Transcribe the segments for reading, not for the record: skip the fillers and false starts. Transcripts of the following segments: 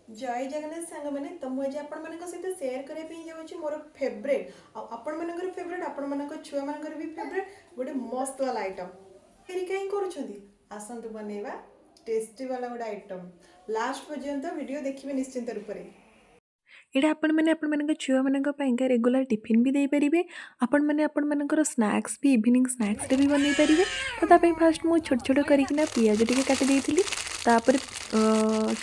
जय जगन्नाथ सांग मैंने तो मुझे आपण मान सहित सेयार करने जाऊँगी मोर फेवरेट आपण मान फेवरेट आपण मान छुआ मान भी फेवरेट गोटे मस्त वाला आइटम कहीं कर आसतु बनैबा टेस्टी वाला गोटे आइटम लास्ट पर्यंत वीडियो देखिए निश्चिंत रूप से एटा आपण मैंने आपण मान छुआ मान रेगुलर टिफिन भी देपारे आपण मैंने आपण मानकर स्नैक्स भी इवनिंग स्नैक्स भी बनई पारे तो फास्ट मुझे छोट छोट करना पिज टे काटिदी तापर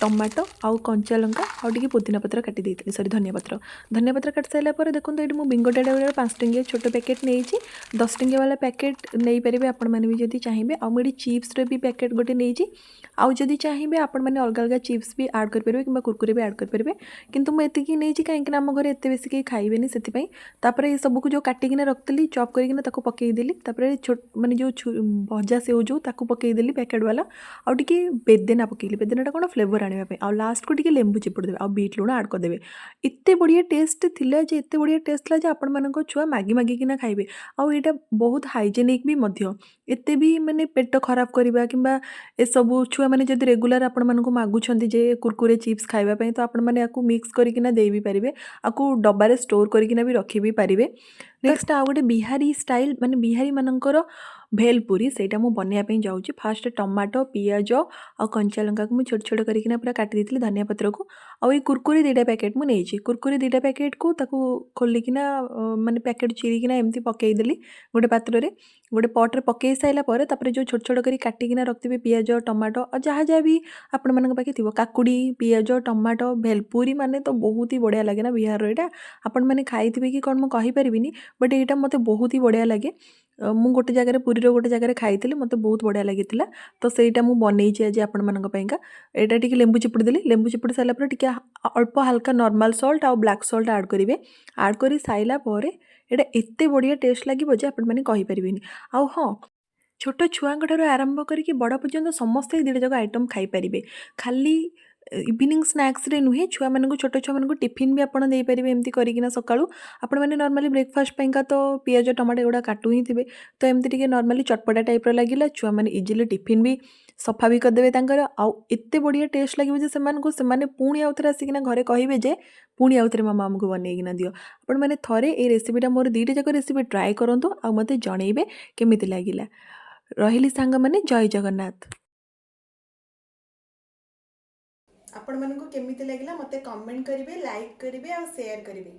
टमाटो आउ कंचा लंका आउ टे पुदीना पत्र काटी सरी धनिया पत्र काटि सारापर देखो ये मुझे बिंगो टेड़ा 5 टंकिया छोट पैकेट नहीं 10 टंकिया वाला पैकेट नहीं पारे आपण मैंने भी जब चाहिए आउ मुझे चिप्स भी पैकेट गोटे नहीं आउ जदि चाहिए आपण मैंने अलग अलग चिप्स भी आड करेंगे कि कुरकुरे भी आड करेंगे किंतु मुझे नहीं कहीं आम घर एत बेस कहीं खाइबेनि से ये सबको जो काटिकिना रखी चॉप करके पकईदेली छोट माने जो भजा सेव जो पकईदेली पैकेट वाला आउ टे बेदेना पकईली बेदेना कौन फ्लेवर आने आ लास्ट को टे लेंबू चिपुड़ी देवे आ बीट लुण आड करदे एत बढ़िया टेस्ट थिला जे एत बढ़िया टेस्ट ला जे आपण मानक छुआ मागी मागिकिना खाइबे आउ एटा बहुत हाइजेनिक भी मध्य एते भी माने पेट खराब करबा किंबा ए सब छुआ माने जदि रेगुलर आपण मानक मागुछंती जे कुरकुरे चिप्स खाइबा पई तो आपण माने याकू मिक्स करकिना देई भी पारिबे आकू डब्बारे स्टोर करकिना भी रखी भी पारिबे नेक्स्ट आ गोटे बिहारी स्टाइल माने बिहारी मानकर भेलपुरी सेटा मु बनैया जाऊँगी फास्ट टमाटो पियाज आ कंचा लंका को मुझे छोट छोट करकिना पूरा काटी देती धनिया पत्र को आउ ये कुरकुरी 2टा पैकेट मुझे कुरकुरी 2टा पैकेट को ताकू खोलिकिना माने पैकेट चिरिकिना एमती पकईदेली गोटे पात्र रे गोटे पट्रे पकई साइला पर जो छोट छोट करी काटिकिना रखिथे पियाज टमाटो और जहाँ जहाँ भी आपण मान पाखे थी काकुड़ी पियाज टमाटो भेलपुरी माने तो बहुत ही बढ़िया लगे ना बिहार यहाँ आपण मैंने खाई कि कौन मुझे कहीपरि बट यहाँ मत बहुत ही बढ़िया लगे मु गोटे जगह पुरी गोटे जगह खाई मत बहुत बढ़िया लगी तो सहीटा मुझे बनई आज आपण मानका यहाँ टे लेंबू चिपुड़ी देली लेंबू चिपुड़ी सारापर टे अल्प हल्का नॉर्मल सॉल्ट आउ ब्लैक सॉल्ट ऐड करेंगे ऐड कर साइला यहाँ एत बढ़िया टेस्ट लगे जे आपण मैंने कहीपरि आउ हाँ छोट छुआंक ठारू आरंभ करके बड़ पर्यंत समस्ते 2टा जाक आइटम खाईपारे खाली इवनिंग स्नैक्स रे नुहे छुआ मानक छोट छुआ मानक टिफिन भी आपड़ दे पारे एमती करना सकाळू आपण मैंने नॉर्मली ब्रेकफास्ट पाइंका तो पियाज टमाटो एगुड़ा काटू ही थे तो एमती टिके नॉर्मली चटपटा टाइप लगिला छुआ मैंने इजिली टिफिन भी सफा भी करदेवे तांकर आउ एते बढ़िया टेस्ट लगे जे से पुणी आउ थे आसिकिना घरे कहिबे जे पुणी आउ थे मामा आमको बनैकिना दियो आपण मैंने थरे ए रेसिपीटा मोर 2टा जाक रेसिपी ट्राए करंतु आ मते जणैबे केमिति लागिला रहिली सांग माने जय जगन्नाथ। आपण मानक केमिति लगिला मते कमेंट करेंगे लाइक करेंगे और शेयर करेंगे।